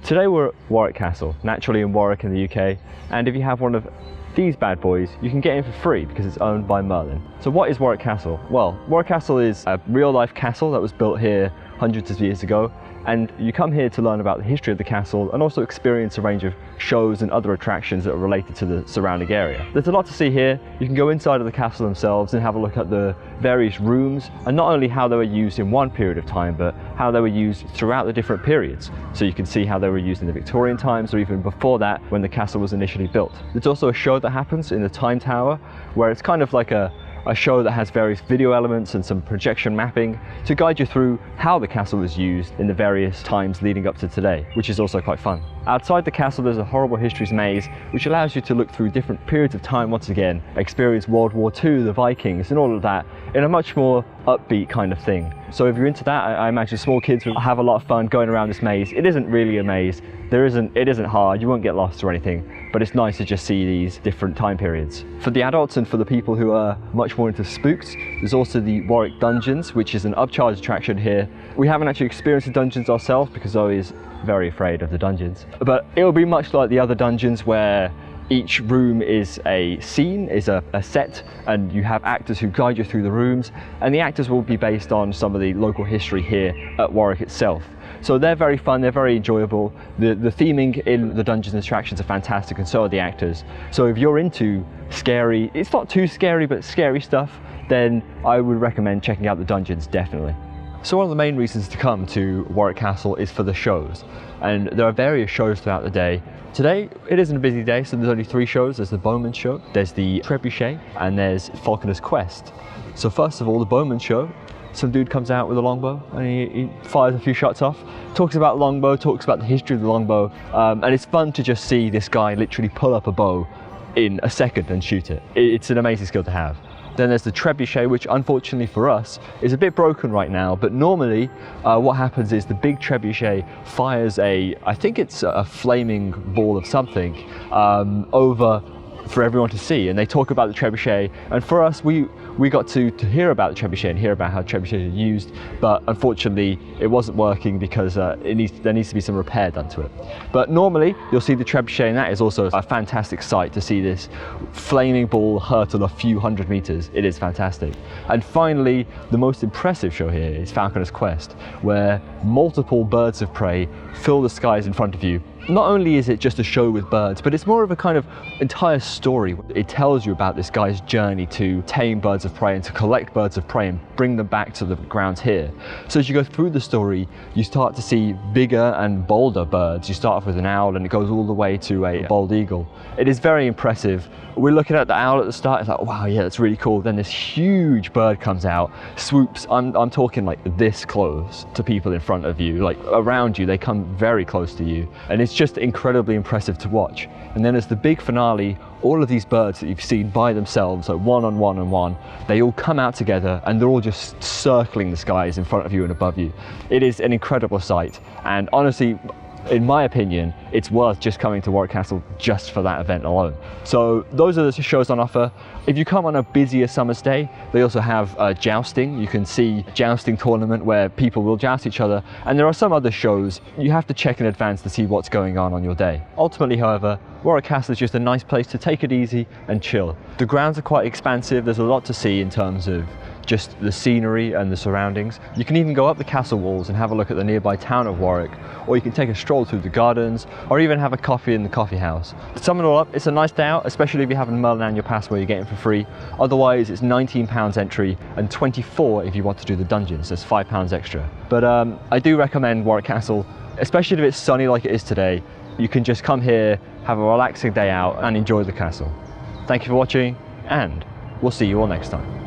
Today we're at Warwick Castle, naturally in Warwick in the UK, and if you have one of these bad boys, you can get in for free because it's owned by Merlin. So what is Warwick Castle? Well, Warwick Castle is a real-life castle that was built here hundreds of years ago, and you come here to learn about the history of the castle and also experience a range of shows and other attractions that are related to the surrounding area. There's a lot to see here. You can go inside of the castle themselves and have a look at the various rooms, and not only how they were used in one period of time, but how they were used throughout the different periods. So you can see how they were used in the Victorian times, or even before that when the castle was initially built. There's also a show that happens in the Time Tower, where it's kind of like a show that has various video elements and some projection mapping to guide you through how the castle was used in the various times leading up to today, which is also quite fun. Outside the castle there's a horrible Histories Maze, which allows you to look through different periods of time once again, experience World War II, the Vikings and all of that in a much more upbeat kind of thing. So if you're into that, I imagine small kids will have a lot of fun going around this maze. It isn't really a maze, it isn't hard, you won't get lost or anything, but it's nice to just see these different time periods. For the adults and for the people who are much more into spooks, there's also the Warwick Dungeons, which is an upcharge attraction here. We haven't actually experienced the dungeons ourselves because Zoe is very afraid of the dungeons, but it'll be much like the other dungeons where each room is a scene, is a set, and you have actors who guide you through the rooms, and the actors will be based on some of the local history here at Warwick itself. So they're very fun, they're very enjoyable. The theming in the dungeons and attractions are fantastic, and so are the actors. So if you're into scary, it's not too scary, but scary stuff, then I would recommend checking out the dungeons, definitely. So one of the main reasons to come to Warwick Castle is for the shows, and there are various shows throughout the day. Today it isn't a busy day, so there's only 3 shows. There's the Bowman show, there's the Trebuchet, and there's Falconers Quest. So first of all, the Bowman show, some dude comes out with a longbow and he fires a few shots off, talks about longbow, talks about the history of the longbow, and it's fun to just see this guy literally pull up a bow in a second and shoot it. It's an amazing skill to have. Then there's the Trebuchet, which unfortunately for us is a bit broken right now, but normally what happens is the big Trebuchet fires I think it's a flaming ball of something over for everyone to see, and they talk about the Trebuchet, and for us we got to hear about the Trebuchet and hear about how Trebuchets are used, but unfortunately it wasn't working because there needs to be some repair done to it. But normally you'll see the Trebuchet, and that is also a fantastic sight to see this flaming ball hurtle a few hundred meters. It is fantastic. And finally, the most impressive show here is Falconers Quest, where multiple birds of prey fill the skies in front of you. Not only is it just a show with birds, but it's more of a kind of entire story. It tells you about this guy's journey to tame birds of prey and to collect birds of prey and bring them back to the grounds here. So as you go through the story, you start to see bigger and bolder birds. You start off with an owl and it goes all the way to a bald eagle. It is very impressive. We're looking at the owl at the start, it's like, wow, yeah, that's really cool. Then this huge bird comes out, swoops, I'm talking like this close to people in front of you, like around you, they come very close to you. And it's just incredibly impressive to watch. And then as the big finale, all of these birds that you've seen by themselves, like one on one, they all come out together and they're all just circling the skies in front of you and above you. It is an incredible sight, and honestly, in my opinion, it's worth just coming to Warwick Castle just for that event alone. So those are the shows on offer. If you come on a busier summer's day, they also have jousting. You can see a jousting tournament where people will joust each other, and there are some other shows. You have to check in advance to see what's going on your day. Ultimately, however, Warwick Castle is just a nice place to take it easy and chill. The grounds are quite expansive. There's a lot to see in terms of just the scenery and the surroundings. You can even go up the castle walls and have a look at the nearby town of Warwick, or you can take a stroll through the gardens, or even have a coffee in the coffee house. To sum it all up, it's a nice day out, especially if you have a Merlin annual pass where you're getting for free. Otherwise, it's £19 entry and 24 if you want to do the dungeons. There's £5 extra. But I do recommend Warwick Castle, especially if it's sunny like it is today. You can just come here, have a relaxing day out and enjoy the castle. Thank you for watching, and we'll see you all next time.